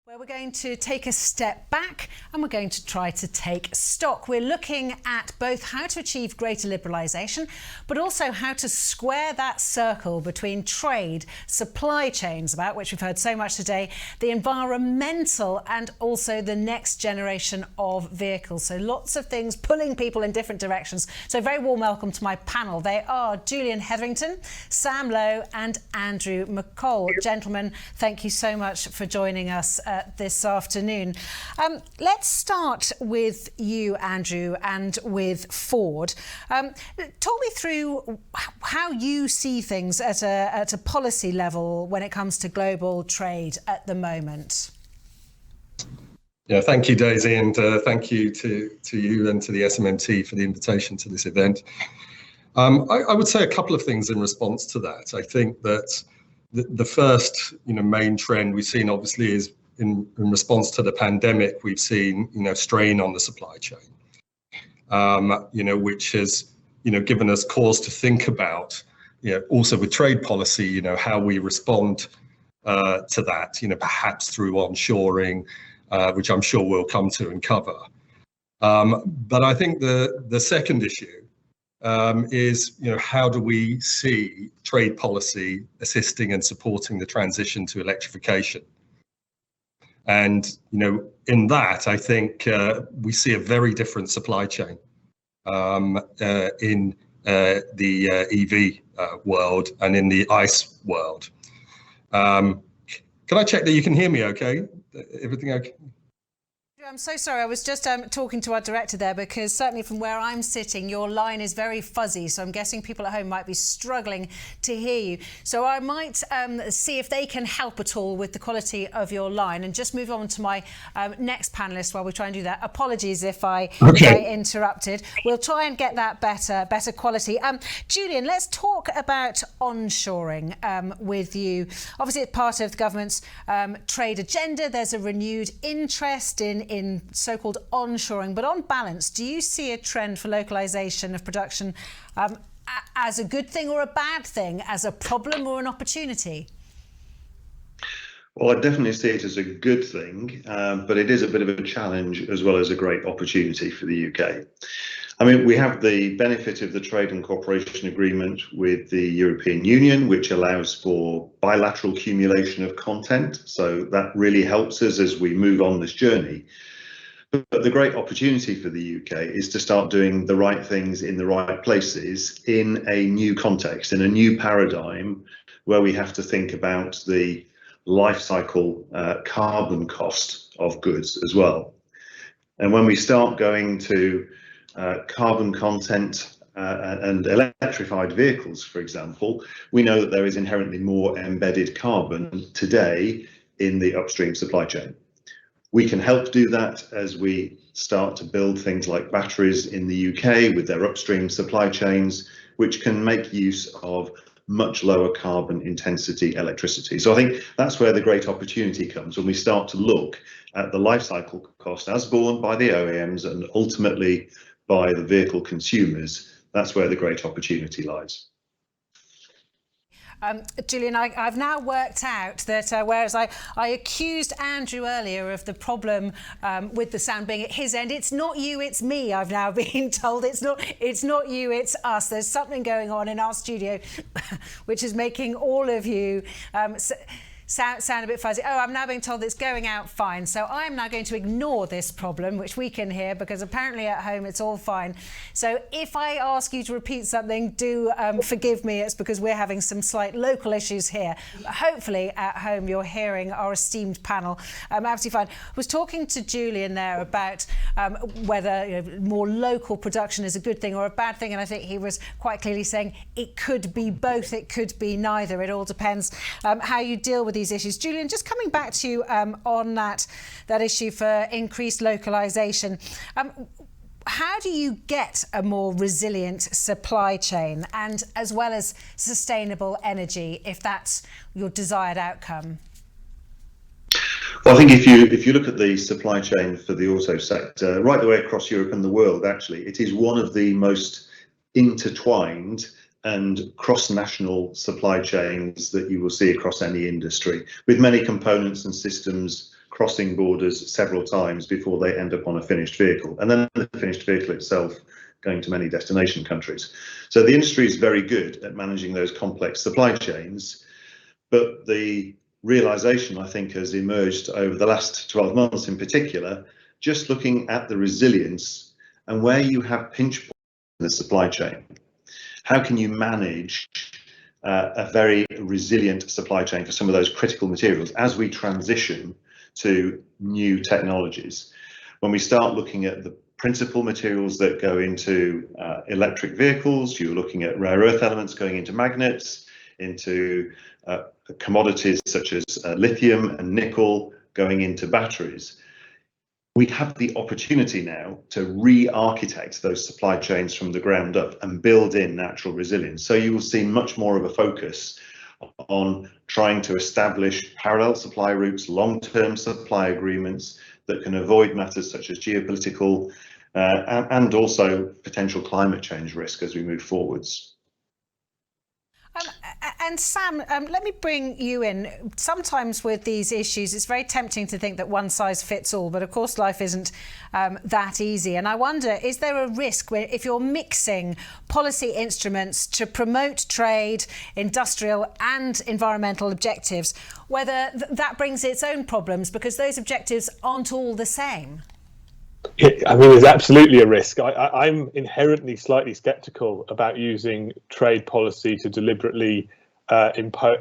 Where we're going to take a step back and we're going to try to take stock. We're looking at both how to achieve greater liberalisation, but also how to square that circle between trade, supply chains, about which we've heard so much today, the environmental and also the next generation of vehicles. So lots of things pulling people in different directions. So very warm welcome to my panel. They are Julian Hetherington, Sam Lowe and Andrew McCall. Gentlemen, thank you so much for joining us this afternoon. Let's start with you, Andrew, and with Ford. Talk me through how you see things at a policy level when it comes to global trade at the moment. Yeah, thank you, Daisy, and thank you to you and to the SMMT for the invitation to this event. I would say a couple of things in response to that. I think that the first, main trend we've seen obviously is in response to the pandemic. We've seen, strain on the supply chain, which has, given us cause to think about, also with trade policy, how we respond to that, perhaps through onshoring, which I'm sure we'll come to and cover. But I think the second issue is, how do we see trade policy assisting and supporting the transition to electrification? And, in that, I think we see a very different supply chain in the EV world and in the ICE world. Can I check that you can hear me okay? Everything okay? I'm so sorry. I was just talking to our director there, because certainly from where I'm sitting, your line is very fuzzy. So I'm guessing people at home might be struggling to hear you. So I might see if they can help at all with the quality of your line, and just move on to my next panellist while we try and do that. Apologies if I interrupted. We'll try and get that better quality. Julian, let's talk about onshoring with you. Obviously, it's part of the government's trade agenda. There's a renewed interest in so-called onshoring, but on balance, do you see a trend for localisation of production as a good thing or a bad thing, as a problem or an opportunity? Well, I definitely see it as a good thing, but it is a bit of a challenge as well as a great opportunity for the UK. I mean, we have the benefit of the Trade and Cooperation Agreement with the European Union, which allows for bilateral accumulation of content. So that really helps us as we move on this journey. But the great opportunity for the UK is to start doing the right things in the right places in a new context, in a new paradigm, where we have to think about the life cycle carbon cost of goods as well. And when we start going to carbon content and electrified vehicles, for example, we know that there is inherently more embedded carbon today in the upstream supply chain. We can help do that as we start to build things like batteries in the UK with their upstream supply chains, which can make use of much lower carbon intensity electricity. So I think that's where the great opportunity comes, when we start to look at the life cycle cost as borne by the OEMs and ultimately by the vehicle consumers. That's where the great opportunity lies. Julian, I've now worked out that whereas I accused Andrew earlier of the problem with the sound being at his end, it's not you, it's me. I've now been told it's not you, it's us. There's something going on in our studio which is making all of you sound a bit fuzzy. Oh, I'm now being told it's going out fine. So I'm now going to ignore this problem, which we can hear, because apparently at home it's all fine. So if I ask you to repeat something, do forgive me. It's because we're having some slight local issues here. Hopefully at home you're hearing our esteemed panel absolutely fine. I was talking to Julian there about whether more local production is a good thing or a bad thing, and I think he was quite clearly saying it could be both, it could be neither. It all depends how you deal with these issues. Julian, just coming back to you on that issue for increased localisation. How do you get a more resilient supply chain and as well as sustainable energy, if that's your desired outcome? Well, I think if you look at the supply chain for the auto sector, right the way across Europe and the world, actually, it is one of the most intertwined and cross-national supply chains that you will see across any industry, with many components and systems crossing borders several times before they end up on a finished vehicle, and then the finished vehicle itself going to many destination countries. So the industry is very good at managing those complex supply chains, but the realization, I think, has emerged over the last 12 months in particular, just looking at the resilience and where you have pinch points in the supply chain. How can you manage a very resilient supply chain for some of those critical materials as we transition to new technologies? When we start looking at the principal materials that go into electric vehicles, you're looking at rare earth elements going into magnets, into commodities such as lithium and nickel going into batteries. We have the opportunity now to re-architect those supply chains from the ground up and build in natural resilience. So you will see much more of a focus on trying to establish parallel supply routes, long-term supply agreements that can avoid matters such as geopolitical and also potential climate change risk as we move forwards. And Sam, let me bring you in. Sometimes with these issues, it's very tempting to think that one size fits all, but of course life isn't that easy. And I wonder, is there a risk where if you're mixing policy instruments to promote trade, industrial and environmental objectives, whether that brings its own problems because those objectives aren't all the same? I mean, there's absolutely a risk. I'm inherently slightly sceptical about using trade policy to deliberately impose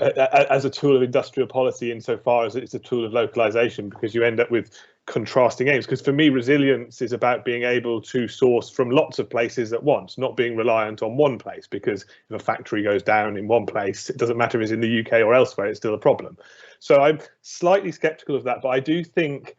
as a tool of industrial policy insofar as it's a tool of localization, because you end up with contrasting aims. Because for me, resilience is about being able to source from lots of places at once, not being reliant on one place, because if a factory goes down in one place, it doesn't matter if it's in the UK or elsewhere, it's still a problem. So I'm slightly sceptical of that, but I do think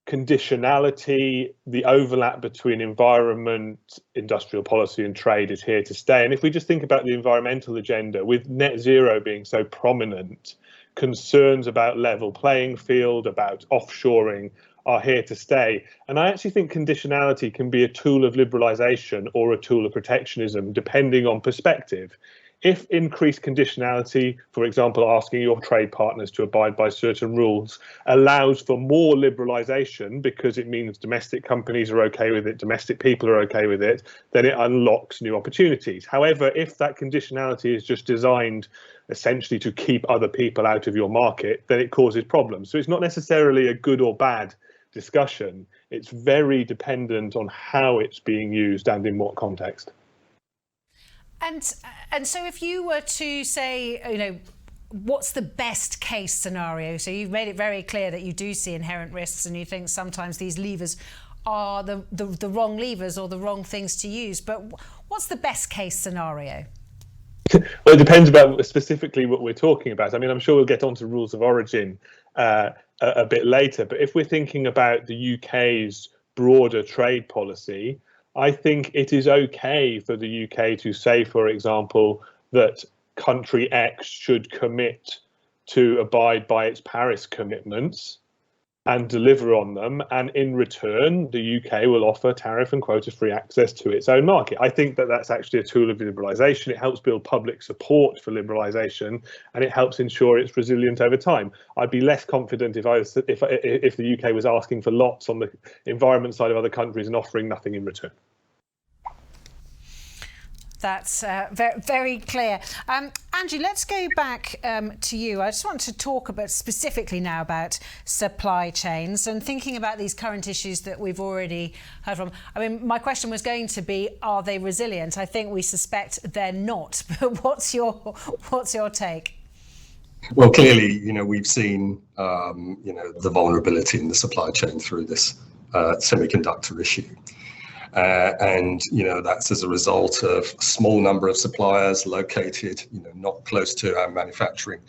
conditionality, the overlap between environment, industrial policy and trade is here to stay. And if we just think about the environmental agenda, with net zero being so prominent, concerns about level playing field, about offshoring are here to stay. And I actually think conditionality can be a tool of liberalisation or a tool of protectionism, depending on perspective. If increased conditionality, for example, asking your trade partners to abide by certain rules, allows for more liberalisation because it means domestic companies are okay with it, domestic people are okay with it, then it unlocks new opportunities. However, if that conditionality is just designed essentially to keep other people out of your market, then it causes problems. So it's not necessarily a good or bad discussion. It's very dependent on how it's being used and in what context. And so if you were to say, what's the best case scenario? So you've made it very clear that you do see inherent risks and you think sometimes these levers are the wrong levers or the wrong things to use. But what's the best case scenario? Well, it depends about specifically what we're talking about. I mean, I'm sure we'll get onto rules of origin a bit later. But if we're thinking about the UK's broader trade policy, I think it is okay for the UK to say, for example, that country X should commit to abide by its Paris commitments and deliver on them. And in return, the UK will offer tariff and quota-free access to its own market. I think that that's actually a tool of liberalisation. It helps build public support for liberalisation, and it helps ensure it's resilient over time. I'd be less confident if the UK was asking for lots on the environment side of other countries and offering nothing in return. That's very clear. Andrew, let's go back to you. I just want to talk about specifically now about supply chains and thinking about these current issues that we've already heard from. I mean, my question was going to be, are they resilient? I think we suspect they're not. But what's your take? Well, clearly, we've seen, the vulnerability in the supply chain through this semiconductor issue. And that's as a result of a small number of suppliers located, not close to our manufacturing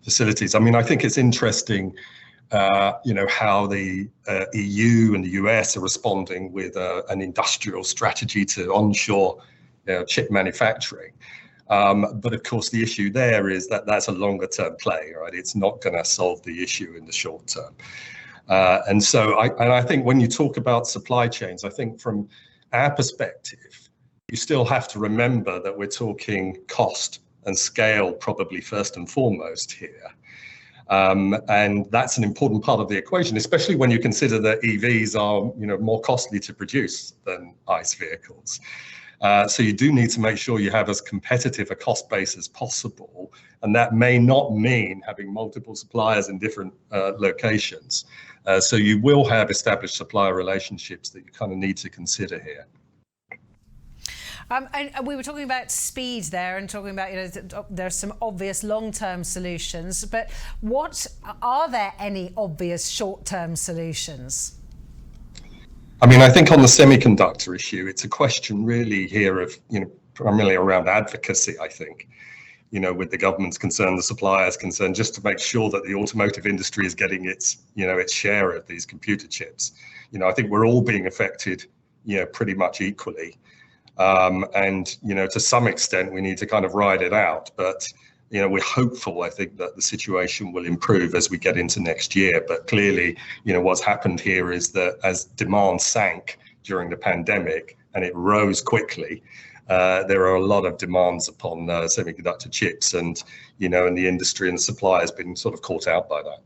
facilities. I mean, I think it's interesting, how the EU and the US are responding with an industrial strategy to onshore chip manufacturing. But of course, the issue there is that that's a longer term play, right? It's not going to solve the issue in the short term. And so I think when you talk about supply chains, I think from our perspective, you still have to remember that we're talking cost and scale probably first and foremost here. And that's an important part of the equation, especially when you consider that EVs are, more costly to produce than ICE vehicles. So you do need to make sure you have as competitive a cost base as possible. And that may not mean having multiple suppliers in different locations. So you will have established supplier relationships that you kind of need to consider here. And we were talking about speed there and talking about, there's some obvious long-term solutions, but are there any obvious short-term solutions? I mean, I think on the semiconductor issue, it's a question really here of, primarily around advocacy, I think, with the government's concerned, the suppliers' concerned, just to make sure that the automotive industry is getting its share of these computer chips. I think we're all being affected, pretty much equally. And, to some extent, we need to kind of ride it out. But, we're hopeful, I think, that the situation will improve as we get into next year. But clearly, what's happened here is that as demand sank during the pandemic and it rose quickly, there are a lot of demands upon semiconductor chips, and, and the industry and the supply has been sort of caught out by that.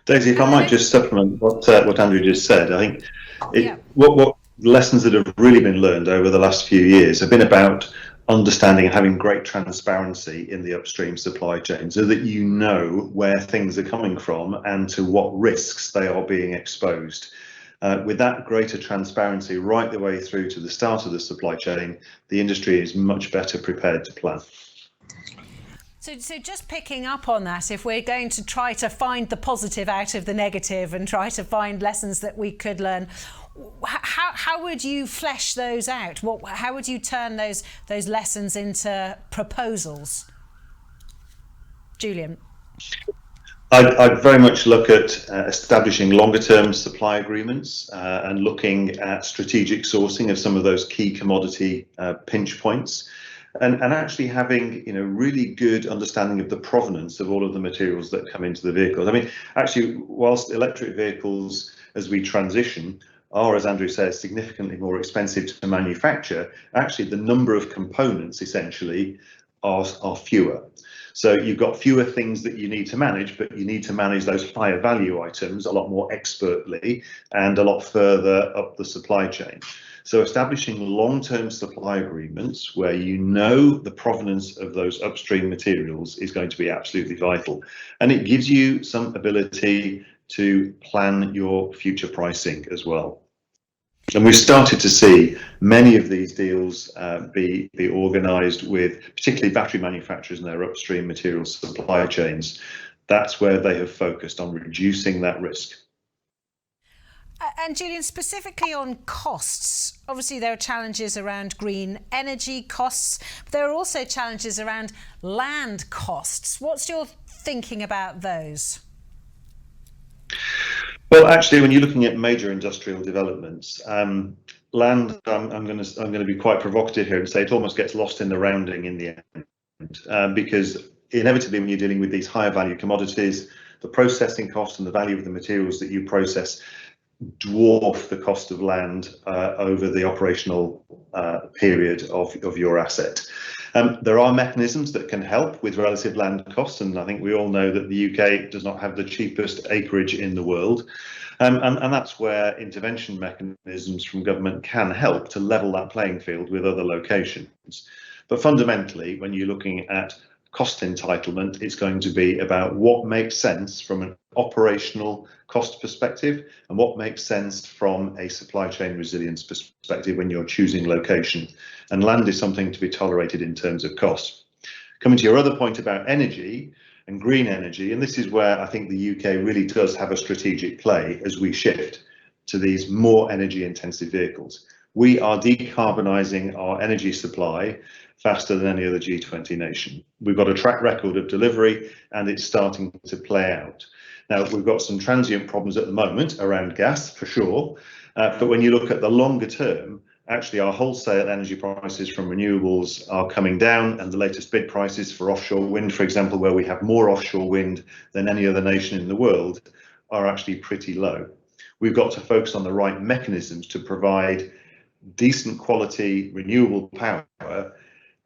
Daisy, if I might just supplement what Andrew just said, I think what lessons that have really been learned over the last few years have been about understanding and having great transparency in the upstream supply chain, so that you know where things are coming from and to what risks they are being exposed. With that greater transparency right the way through to the start of the supply chain, the industry is much better prepared to plan. So just picking up on that, if we're going to try to find the positive out of the negative and try to find lessons that we could learn, how would you flesh those out? How would you turn those lessons into proposals? Julian? I'd very much look at establishing longer-term supply agreements and looking at strategic sourcing of some of those key commodity pinch points, and actually having really good understanding of the provenance of all of the materials that come into the vehicles. I mean, actually, whilst electric vehicles, as we transition, are, as Andrew says, significantly more expensive to manufacture, actually the number of components essentially are fewer. So you've got fewer things that you need to manage, but you need to manage those higher value items a lot more expertly and a lot further up the supply chain. So establishing long-term supply agreements where the provenance of those upstream materials is going to be absolutely vital. And it gives you some ability to plan your future pricing as well. And we've started to see many of these deals be organised with particularly battery manufacturers and their upstream material supply chains. That's where they have focused on reducing that risk. And Julian, specifically on costs, obviously there are challenges around green energy costs, but there are also challenges around land costs. What's your thinking about those? Well, actually, when you're looking at major industrial developments, land, I'm going to be quite provocative here and say it almost gets lost in the rounding in the end, because inevitably when you're dealing with these higher value commodities, the processing cost and the value of the materials that you process dwarf the cost of land over the operational period of your asset. There are mechanisms that can help with relative land costs, and I think we all know that the UK does not have the cheapest acreage in the world, and that's where intervention mechanisms from government can help to level that playing field with other locations. But fundamentally, when you're looking at cost entitlement, it's going to be about what makes sense from an operational cost perspective and what makes sense from a supply chain resilience perspective when you're choosing location. And land is something to be tolerated in terms of cost. Coming to your other point about energy and green energy, and this is where I think the UK really does have a strategic play as we shift to these more energy intensive vehicles. We are decarbonising our energy supply faster than any other G20 nation. We've got a track record of delivery and it's starting to play out. Now, we've got some transient problems at the moment around gas, for sure, but when you look at the longer term, actually our wholesale energy prices from renewables are coming down, and the latest bid prices for offshore wind, for example, where we have more offshore wind than any other nation in the world, are actually pretty low. We've got to focus on the right mechanisms to provide decent quality renewable power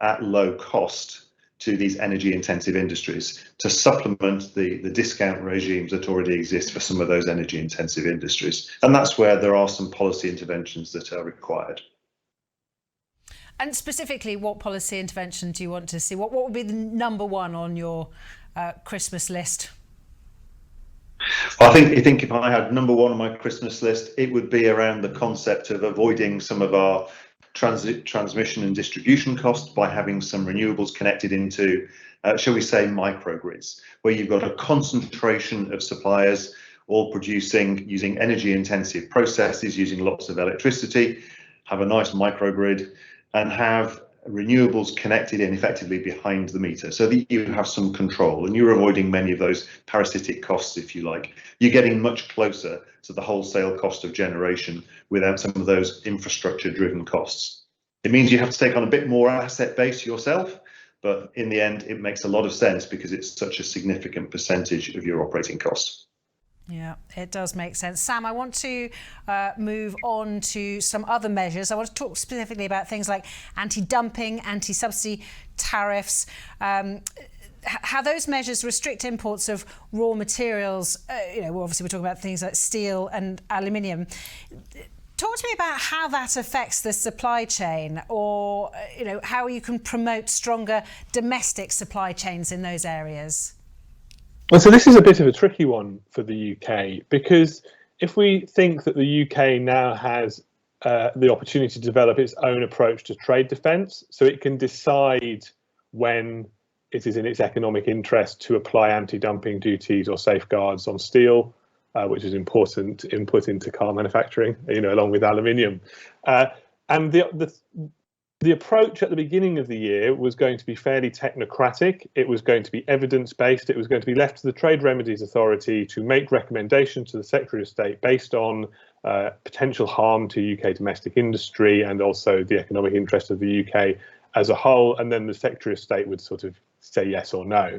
at low cost to these energy intensive industries to supplement the discount regimes that already exist for some of those energy intensive industries. And that's where there are some policy interventions that are required. And specifically, what policy intervention do you want to see? What would be the number one on your Christmas list? Well, I think if I had number one on my Christmas list, it would be around the concept of avoiding some of our transmission and distribution costs by having some renewables connected into, shall we say, microgrids, where you've got a concentration of suppliers all producing using energy intensive processes, using lots of electricity, have a nice microgrid, and have renewables connected in effectively behind the meter so that you have some control and you're avoiding many of those parasitic costs, if you like. You're getting much closer to the wholesale cost of generation without some of those infrastructure driven costs. It means you have to take on a bit more asset base yourself, but in the end, it makes a lot of sense because it's such a significant percentage of your operating costs. Yeah, it does make sense. Sam, I want to move on to some other measures. I want to talk specifically about things like anti-dumping, anti-subsidy tariffs, how those measures restrict imports of raw materials. Obviously we're talking about things like steel and aluminium. Talk to me about how that affects the supply chain, or how you can promote stronger domestic supply chains in those areas. Well, so this is a bit of a tricky one for the UK, because if we think that the UK now has the opportunity to develop its own approach to trade defence, so it can decide when it is in its economic interest to apply anti-dumping duties or safeguards on steel, which is important input into car manufacturing, along with aluminium. And the approach at the beginning of the year was going to be fairly technocratic. It was going to be evidence-based. It was going to be left to the Trade Remedies Authority to make recommendations to the Secretary of State based on potential harm to UK domestic industry and also the economic interest of the UK as a whole. And then the Secretary of State would sort of say yes or no.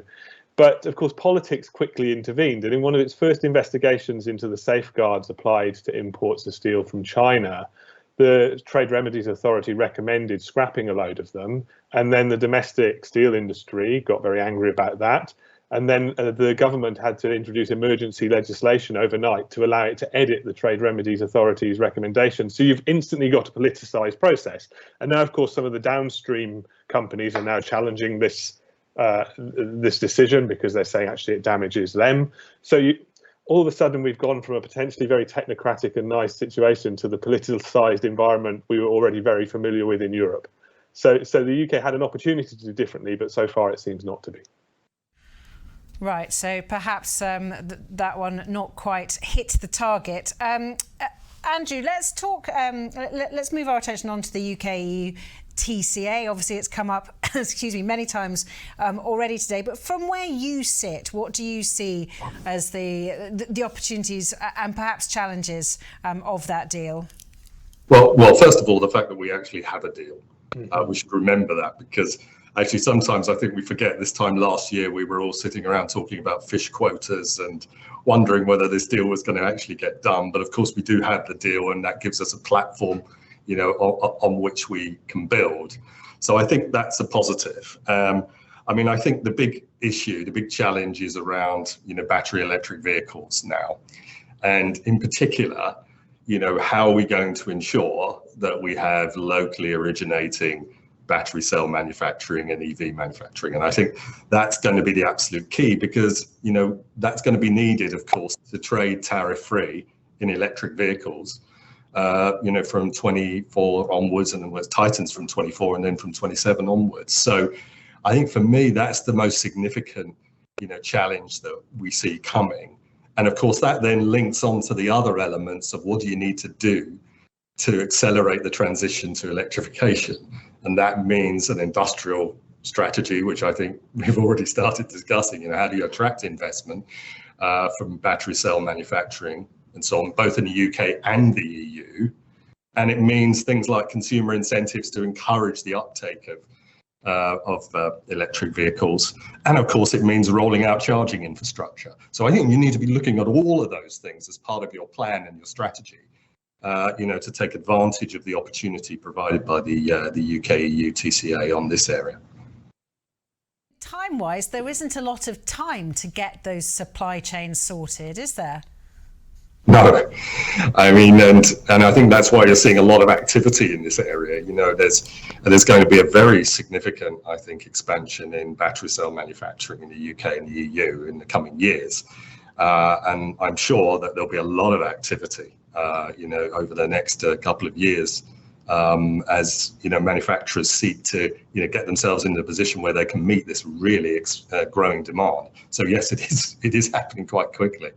But of course, politics quickly intervened. And in one of its first investigations into the safeguards applied to imports of steel from China, the Trade Remedies Authority recommended scrapping a load of them, and then the domestic steel industry got very angry about that, and then the government had to introduce emergency legislation overnight to allow it to edit the Trade Remedies Authority's recommendations. So you've instantly got a politicised process, and now of course some of the downstream companies are now challenging this decision because they're saying actually it damages them. So all of a sudden, we've gone from a potentially very technocratic and nice situation to the politicised environment we were already very familiar with in Europe. So the UK had an opportunity to do differently, but so far it seems not to be. Right, so perhaps that one not quite hit the target. Andrew, let's talk. Let's move our attention on to the UK-EU TCA. Obviously, it's come up, many times already today. But from where you sit, what do you see as the opportunities and perhaps challenges of that deal? Well, first of all, the fact that we actually have a deal, we should remember that, because actually sometimes I think we forget. This time last year, we were all sitting around talking about fish quotas and wondering whether this deal was going to actually get done. But of course, we do have the deal, and that gives us a platform, on which we can build. So I think that's a positive. I think the big issue, the big challenge is around, battery electric vehicles now. And in particular, how are we going to ensure that we have locally originating battery cell manufacturing and EV manufacturing? And I think that's going to be the absolute key, because, that's going to be needed, of course, to trade tariff-free in electric vehicles. From 24 onwards, and then it tightens from 24 and then from 27 onwards. So I think for me, that's the most significant, challenge that we see coming. And of course, that then links on to the other elements of what do you need to do to accelerate the transition to electrification. And that means an industrial strategy, which I think we've already started discussing. How do you attract investment from battery cell manufacturing and so on, both in the UK and the EU. And it means things like consumer incentives to encourage the uptake of electric vehicles. And of course, it means rolling out charging infrastructure. So I think you need to be looking at all of those things as part of your plan and your strategy, to take advantage of the opportunity provided by the UK-EU TCA on this area. time-wise, there isn't a lot of time to get those supply chains sorted, is there? No, I mean, and I think that's why you're seeing a lot of activity in this area. You know, there's going to be a very significant, I think, expansion in battery cell manufacturing in the UK and the EU in the coming years, and I'm sure that there'll be a lot of activity, you know, over the next couple of years, as you know, manufacturers seek to, you know, get themselves in a position where they can meet this really growing demand. So yes, it is happening quite quickly.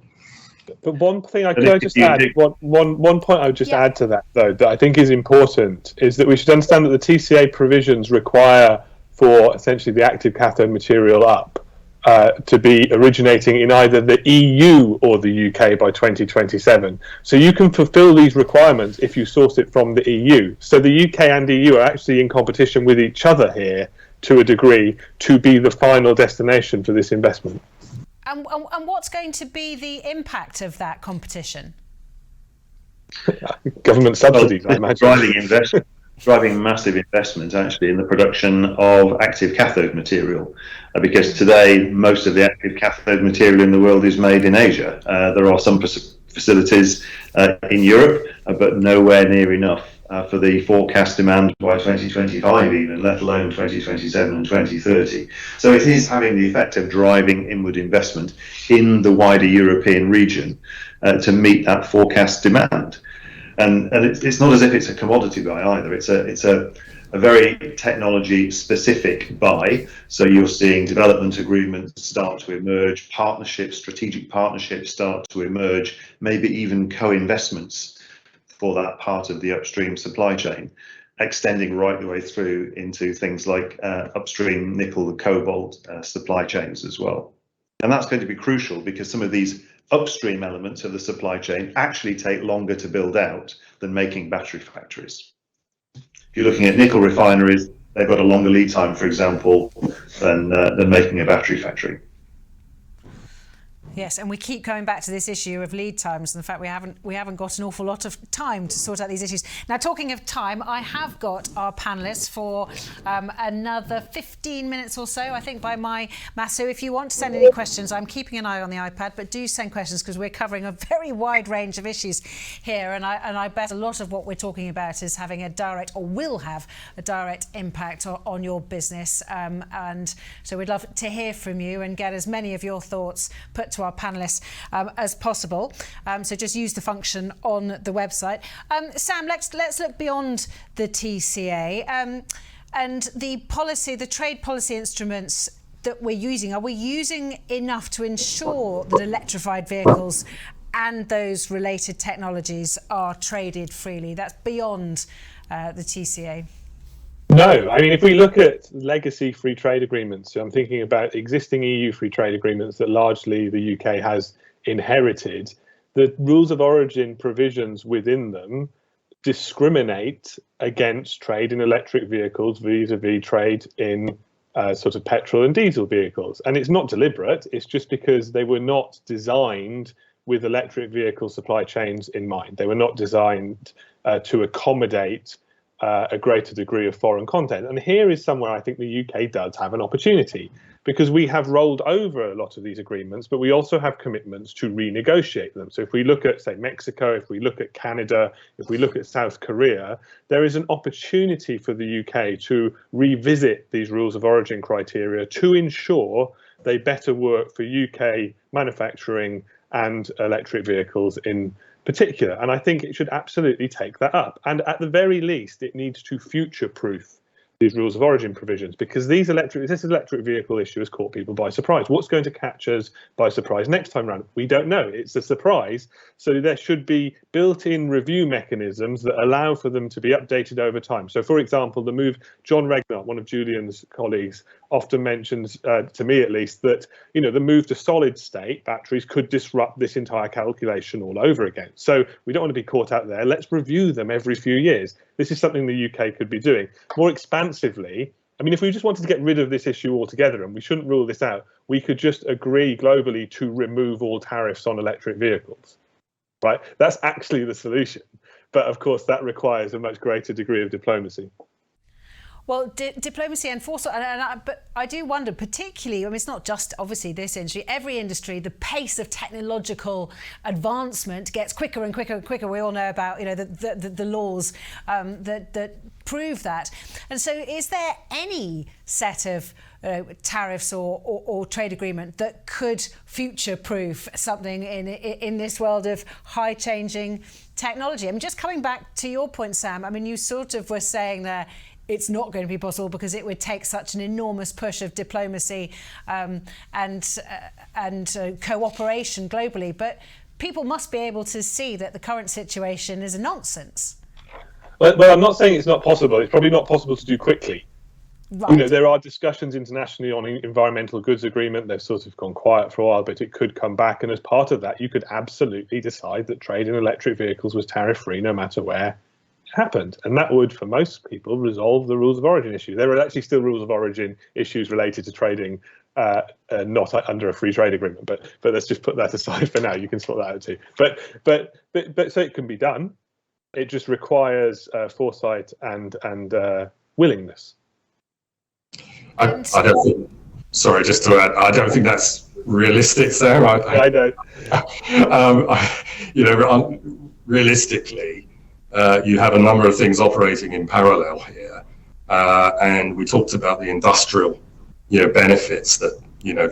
But one thing I just add, one point I would just add to that, though, that I think is important, is that we should understand that the TCA provisions require for essentially the active cathode material up to be originating in either the EU or the UK by 2027. So you can fulfill these requirements if you source it from the EU. So the UK and EU are actually in competition with each other here to a degree to be the final destination for this investment. And what's going to be the impact of that competition? Government subsidies, I imagine. Driving massive investment actually in the production of active cathode material, because today most of the active cathode material in the world is made in Asia. There are some facilities in Europe, but nowhere near enough for the forecast demand by 2025 even, let alone 2027 and 2030. So it is having the effect of driving inward investment in the wider European region to meet that forecast demand. And it's not as if it's a commodity buy either. It's a very technology specific buy. So you're seeing development agreements start to emerge, partnerships, strategic partnerships start to emerge, maybe even co-investments for that part of the upstream supply chain, extending right the way through into things like upstream nickel and cobalt supply chains as well. And that's going to be crucial because some of these upstream elements of the supply chain actually take longer to build out than making battery factories. If you're looking at nickel refineries, they've got a longer lead time, for example, than making a battery factory. Yes, and we keep going back to this issue of lead times and the fact we haven't got an awful lot of time to sort out these issues. Now, talking of time, I have got our panellists for another 15 minutes or so, I think, by my math. So if you want to send any questions, I'm keeping an eye on the iPad, but do send questions because we're covering a very wide range of issues here, and I bet a lot of what we're talking about is having a direct, or will have a direct impact on your business, and so we'd love to hear from you and get as many of your thoughts put to our panellists as possible. So just use the function on the website. Sam, let's look beyond the TCA and the policy, the trade policy instruments that we're using. Are we using enough to ensure that electrified vehicles and those related technologies are traded freely? That's beyond the TCA. No, I mean, if we look at legacy free trade agreements, I'm thinking about existing EU free trade agreements that largely the UK has inherited, the rules of origin provisions within them discriminate against trade in electric vehicles vis-a-vis trade in sort of petrol and diesel vehicles. And it's not deliberate, it's just because they were not designed with electric vehicle supply chains in mind. They were not designed to accommodate a greater degree of foreign content. And here is somewhere I think the UK does have an opportunity, because we have rolled over a lot of these agreements, but we also have commitments to renegotiate them. So if we look at, say, Mexico, if we look at Canada, if we look at South Korea, there is an opportunity for the UK to revisit these rules of origin criteria to ensure they better work for UK manufacturing and electric vehicles in particular. And I think it should absolutely take that up. And at the very least, it needs to future-proof these rules of origin provisions, because this electric vehicle issue has caught people by surprise. What's going to catch us by surprise next time round? We don't know. It's a surprise. So there should be built-in review mechanisms that allow for them to be updated over time. So, for example, the move, John Regner, one of Julian's colleagues, often mentions, to me at least, that the move to solid state batteries could disrupt this entire calculation all over again. So we don't want to be caught out there. Let's review them every few years. This is something the UK could be doing more expansively. I mean, if we just wanted to get rid of this issue altogether, and we shouldn't rule this out, we could just agree globally to remove all tariffs on electric vehicles, right? That's actually the solution. But of course, that requires a much greater degree of diplomacy. Well, diplomacy and foresight, but I do wonder, particularly, I mean, it's not just obviously this industry, every industry, the pace of technological advancement gets quicker and quicker and quicker. We all know about, the laws that prove that. And so is there any set of tariffs or trade agreement that could future-proof something in this world of high-changing technology? I mean, just coming back to your point, Sam, I mean, you sort of were saying there, it's not going to be possible because it would take such an enormous push of diplomacy and cooperation globally. But people must be able to see that the current situation is a nonsense. Well, I'm not saying it's not possible. It's probably not possible to do quickly. Right. There are discussions internationally on environmental goods agreement. They've sort of gone quiet for a while, but it could come back. And as part of that, you could absolutely decide that trade in electric vehicles was tariff-free no matter where happened, and that would, for most people, resolve the rules of origin issue. There are actually still rules of origin issues related to trading, not under a free trade agreement. But let's just put that aside for now. You can sort that out too. But so it can be done. It just requires foresight and willingness. I don't think. Sorry, just to add, I don't think that's realistic, Sam. I don't. Realistically. You have a number of things operating in parallel here, and we talked about the industrial, benefits that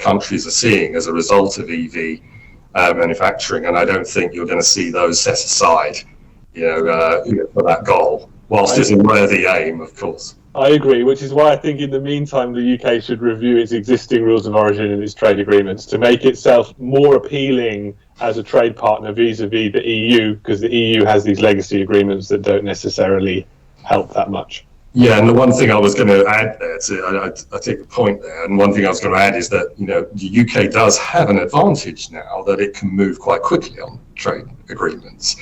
countries are seeing as a result of EV manufacturing, and I don't think you're going to see those set aside, for that goal. Whilst it's a worthy aim, of course. I agree, which is why I think in the meantime the UK should review its existing rules of origin and its trade agreements to make itself more appealing as a trade partner vis-a-vis the EU, because the EU has these legacy agreements that don't necessarily help that much. Yeah, and the one thing I was going to add there, I take the point there, and one thing I was going to add is that, the UK does have an advantage now that it can move quite quickly on trade agreements.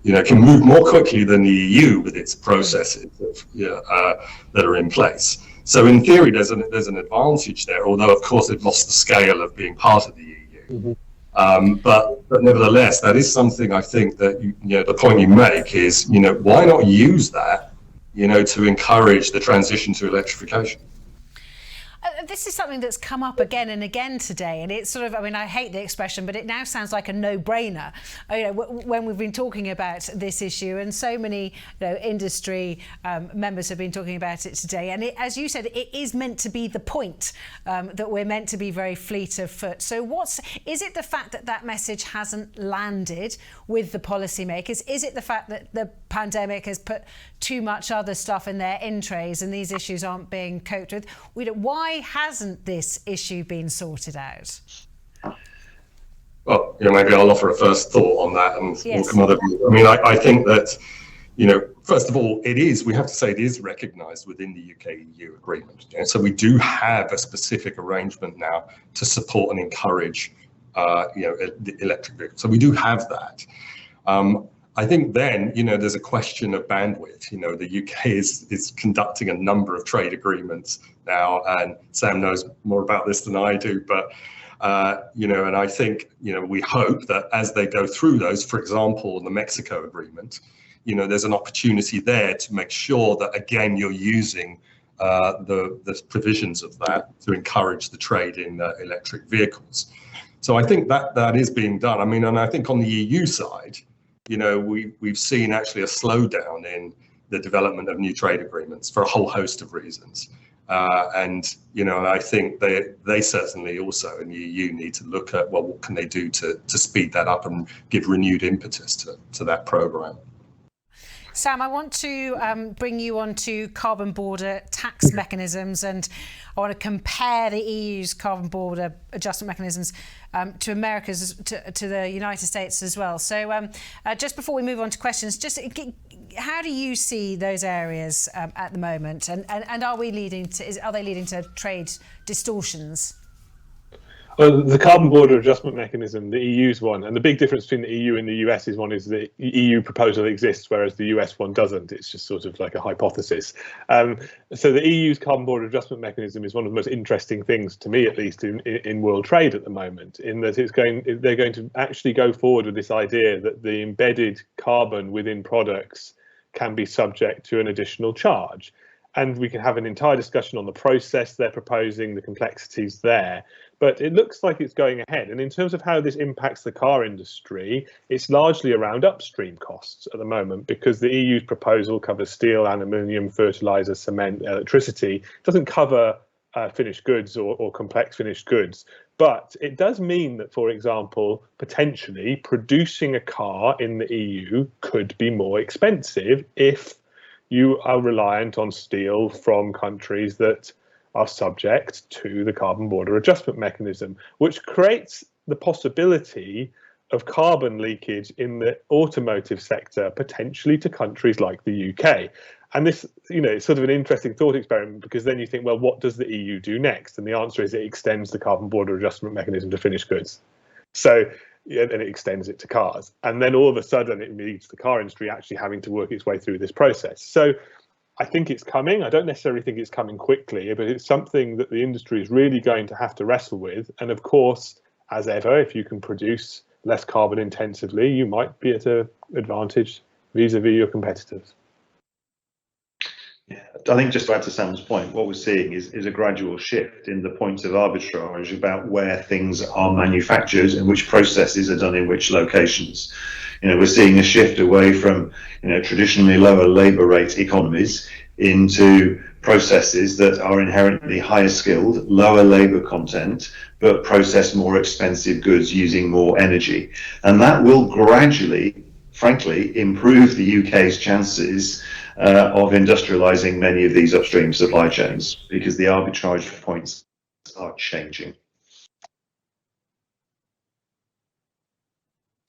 It can move more quickly than the EU with its processes that are in place. So in theory, there's an advantage there, although of course they've lost the scale of being part of the EU. Mm-hmm. But nevertheless, that is something I think that the point you make is why not use that to encourage the transition to electrification. This is something that's come up again and again today, and it's sort of, I mean, I hate the expression, but it now sounds like a no-brainer. When we've been talking about this issue, and so many industry members have been talking about it today, and as you said, it is meant to be the point that we're meant to be very fleet of foot. So is it the fact that message hasn't landed with the policymakers? Is it the fact that the pandemic has put too much other stuff in their in trays and these issues aren't being coped with? Why hasn't this issue been sorted out? Well, maybe I'll offer a first thought on that, and yes. Some other views. I mean, I think that, first of all, we have to say it is recognised within the UK-EU agreement. So we do have a specific arrangement now to support and encourage, the electric vehicles. So we do have that. I think then, there's a question of bandwidth. The UK is conducting a number of trade agreements now, and Sam knows more about this than I do. But, and I think, we hope that as they go through those, for example, the Mexico agreement, there's an opportunity there to make sure that, again, you're using the provisions of that to encourage the trade in electric vehicles. So I think that is being done. I mean, and I think on the EU side, we've seen actually a slowdown in the development of new trade agreements for a whole host of reasons. And I think they certainly also in the EU need to look at, well, what can they do to speed that up and give renewed impetus to that programme. Sam, I want to bring you on to carbon border tax mechanisms, and I want to compare the EU's carbon border adjustment mechanisms to America's, to the United States as well. So just before we move on to questions, just how do you see those areas at the moment, and are they leading to trade distortions? Well, the carbon border adjustment mechanism, the EU's one, and the big difference between the EU and the US is the EU proposal exists, whereas the US one doesn't. It's just sort of like a hypothesis. So the EU's carbon border adjustment mechanism is one of the most interesting things, to me at least, in world trade at the moment, in that they're going to actually go forward with this idea that the embedded carbon within products can be subject to an additional charge. and we can have an entire discussion on the process they're proposing, the complexities there. But it looks like it's going ahead. And in terms of how this impacts the car industry, it's largely around upstream costs at the moment, because the EU's proposal covers steel, aluminium, fertilizer, cement, electricity. It doesn't cover finished goods or complex finished goods. But it does mean that, for example, potentially producing a car in the EU could be more expensive if you are reliant on steel from countries that are subject to the carbon border adjustment mechanism, which creates the possibility of carbon leakage in the automotive sector, potentially to countries like the UK. And this, it's sort of an interesting thought experiment, because then you think, well, what does the EU do next? And the answer is it extends the carbon border adjustment mechanism to finished goods. So, and it extends it to cars. And then all of a sudden it leads the car industry actually having to work its way through this process. So I think it's coming. I don't necessarily think it's coming quickly, but it's something that the industry is really going to have to wrestle with. And of course, as ever, if you can produce less carbon intensively, you might be at an advantage vis-a-vis your competitors. Yeah, I think just to add to Sam's point, what we're seeing is a gradual shift in the points of arbitrage about where things are manufactured and which processes are done in which locations. We're seeing a shift away from, traditionally lower labour rate economies into processes that are inherently higher skilled, lower labour content, but process more expensive goods using more energy. And that will gradually, frankly, improve the UK's chances of industrialising many of these upstream supply chains, because the arbitrage points are changing.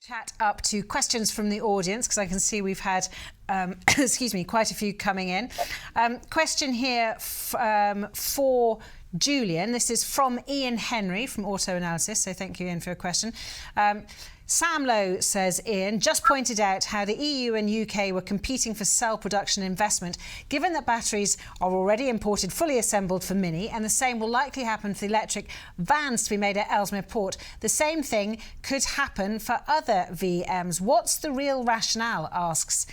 Chat up to questions from the audience, because I can see we've had, quite a few coming in. Question here for Julian. This is from Ian Henry from Auto Analysis. So thank you, Ian, for your question. Sam Lowe, says Ian, just pointed out how the EU and UK were competing for cell production investment. Given that batteries are already imported fully assembled for Mini, and the same will likely happen for the electric vans to be made at Ellesmere Port, the same thing could happen for other VMs. What's the real rationale, asks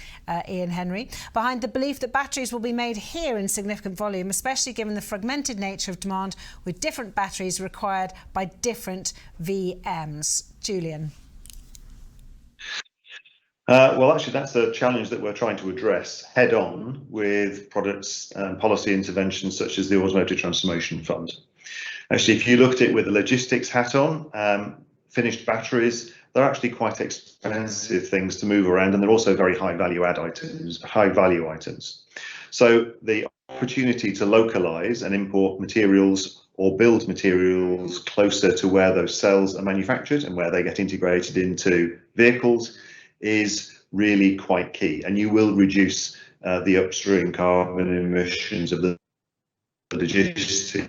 Ian Henry, behind the belief that batteries will be made here in significant volume, especially given the fragmented nature of demand with different batteries required by different VMs? Julian. Well, actually, that's a challenge that we're trying to address head on with products and policy interventions such as the Automotive Transformation Fund. Actually, if you looked at it with the logistics hat on, finished batteries, they're actually quite expensive things to move around, and they're also very high value items. So the opportunity to localize and import materials or build materials closer to where those cells are manufactured and where they get integrated into vehicles is really quite key, and you will reduce the upstream carbon emissions of the logistics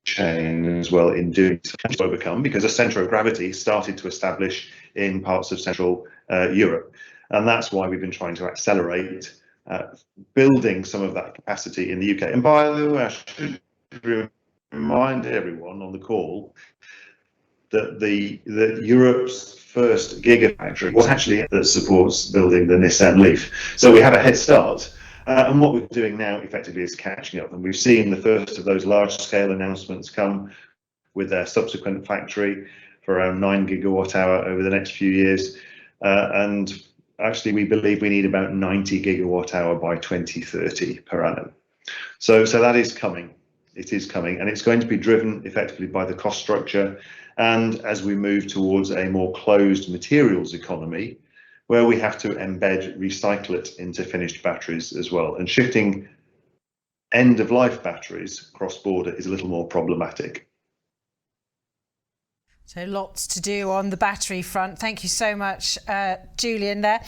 chain as well in doing so. To overcome, because a centre of gravity started to establish in parts of Central Europe, and that's why we've been trying to accelerate building some of that capacity in the UK. And by the way, I should remind everyone on the call that Europe's first gigafactory was actually that supports building the Nissan Leaf. So we have a head start. And what we're doing now effectively is catching up. And we've seen the first of those large scale announcements come with their subsequent factory for around 9 gigawatt hour over the next few years. And actually, we believe we need about 90 gigawatt hour by 2030 per annum. So that is coming. It is coming, and it's going to be driven effectively by the cost structure. And as we move towards a more closed materials economy, where we have to embed recyclate into finished batteries as well. And shifting end-of-life batteries cross-border is a little more problematic. So lots to do on the battery front. Thank you so much, Julian, there.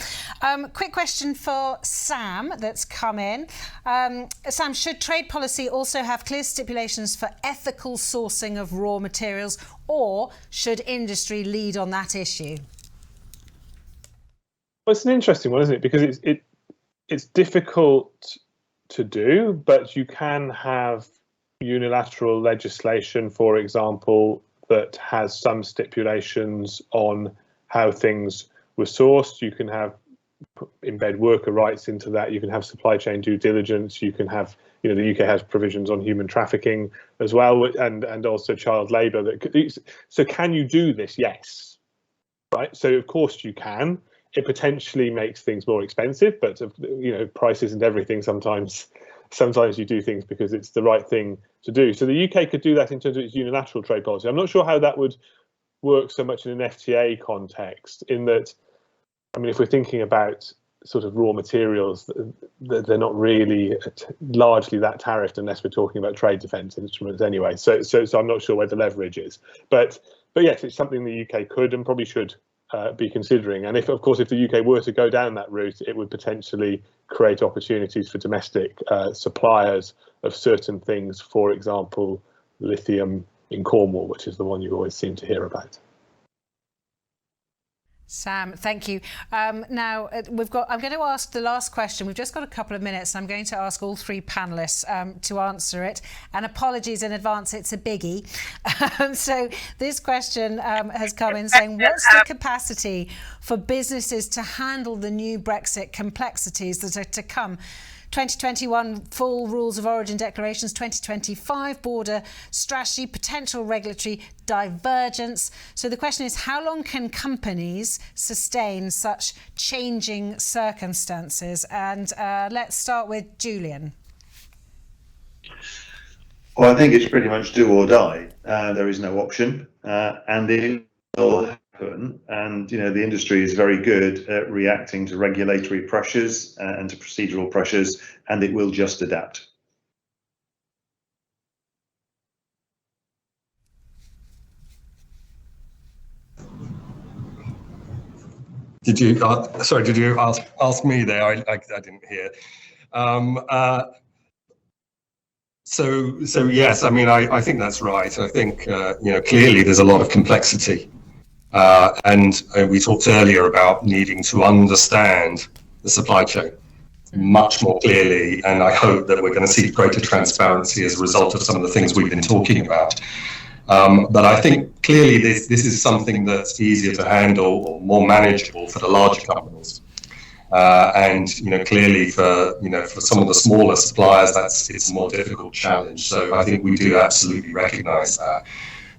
Quick question for Sam that's come in. Sam, should trade policy also have clear stipulations for ethical sourcing of raw materials, or should industry lead on that issue? Well, it's an interesting one, isn't it? Because it's difficult to do, but you can have unilateral legislation, for example, that has some stipulations on how things were sourced. You can embed worker rights into that. You can have supply chain due diligence. You can have the UK has provisions on human trafficking as well, and also child labour. So can you do this? Yes. Right. So of course you can. It potentially makes things more expensive, but price isn't everything. Sometimes you do things because it's the right thing to do. So the UK could do that in terms of its unilateral trade policy. I'm not sure how that would work so much in an FTA context, in that, I mean, if we're thinking about sort of raw materials, they're not really largely that tariffed unless we're talking about trade defence instruments anyway. So I'm not sure where the leverage is. But yes, it's something the UK could and probably should be considering. And if the UK were to go down that route, it would potentially create opportunities for domestic suppliers of certain things, for example, lithium in Cornwall, which is the one you always seem to hear about. Sam, thank you. Now, I'm going to ask the last question. We've just got a couple of minutes, and I'm going to ask all three panellists to answer it. And apologies in advance, it's a biggie. So this question has come in saying, what's the capacity for businesses to handle the new Brexit complexities that are to come? 2021 full rules of origin declarations, 2025 border strategy, potential regulatory divergence. So the question is, how long can companies sustain such changing circumstances? And let's start with Julian. Well, I think it's pretty much do or die. There is no option, and it will happen. And the industry is very good at reacting to regulatory pressures and to procedural pressures, and it will just adapt. Did you ask me there? I didn't hear. So yes, I mean, I think that's right. I think clearly there's a lot of complexity. And we talked earlier about needing to understand the supply chain much more clearly, and I hope that we're going to see greater transparency as a result of some of the things we've been talking about. But I think clearly this is something that's easier to handle or more manageable for the larger companies. And clearly for some of the smaller suppliers, it's a more difficult challenge. So I think we do absolutely recognise that.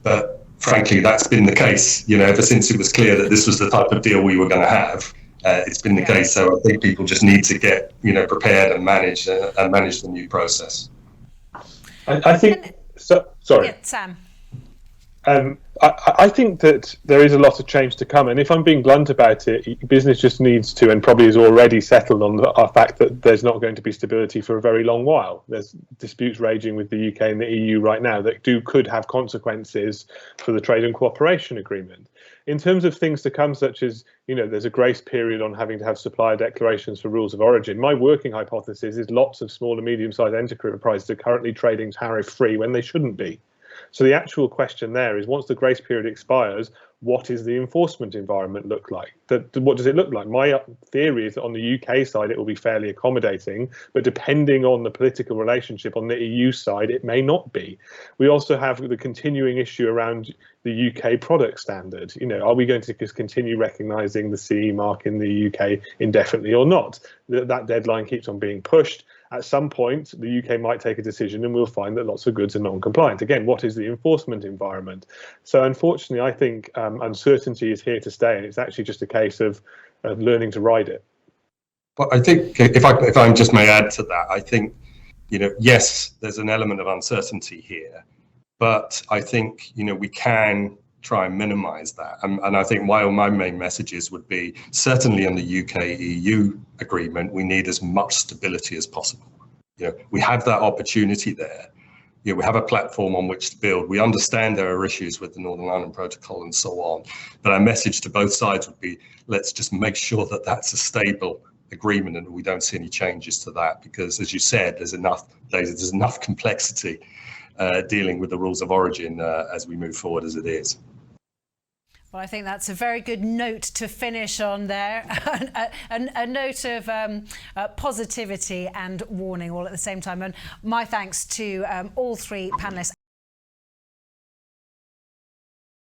But frankly, that's been the case, ever since it was clear that this was the type of deal we were going to have. It's been the case. So I think people just need to get, prepared and manage the new process. I think. Sorry. Yeah, Sam. I think that there is a lot of change to come, and if I'm being blunt about it, business just needs to, and probably is already settled on the fact that there's not going to be stability for a very long while. There's disputes raging with the UK and the EU right now that could have consequences for the trade and cooperation agreement. In terms of things to come, such as, there's a grace period on having to have supplier declarations for rules of origin. My working hypothesis is lots of small and medium-sized enterprises are currently trading tariff-free when they shouldn't be. So the actual question there is, once the grace period expires, what is the enforcement environment look like? What does it look like? My theory is that on the UK side, it will be fairly accommodating, but depending on the political relationship on the EU side, it may not be. We also have the continuing issue around the UK product standard. Are we going to just continue recognising the CE mark in the UK indefinitely or not? That deadline keeps on being pushed. At some point, the UK might take a decision and we'll find that lots of goods are non-compliant. Again, what is the enforcement environment? So unfortunately, I think uncertainty is here to stay, and it's actually just a case of learning to ride it. Well, I think if I just may add to that, I think, yes, there's an element of uncertainty here, but I think, we can try and minimise that. And I think my main messages would be, certainly in the UK-EU agreement, we need as much stability as possible. We have that opportunity there. We have a platform on which to build. We understand there are issues with the Northern Ireland Protocol and so on. But our message to both sides would be, let's just make sure that that's a stable agreement and we don't see any changes to that. Because as you said, there's enough complexity dealing with the rules of origin as we move forward as it is. Well, I think that's a very good note to finish on there. a note of positivity and warning all at the same time. And my thanks to all three panellists.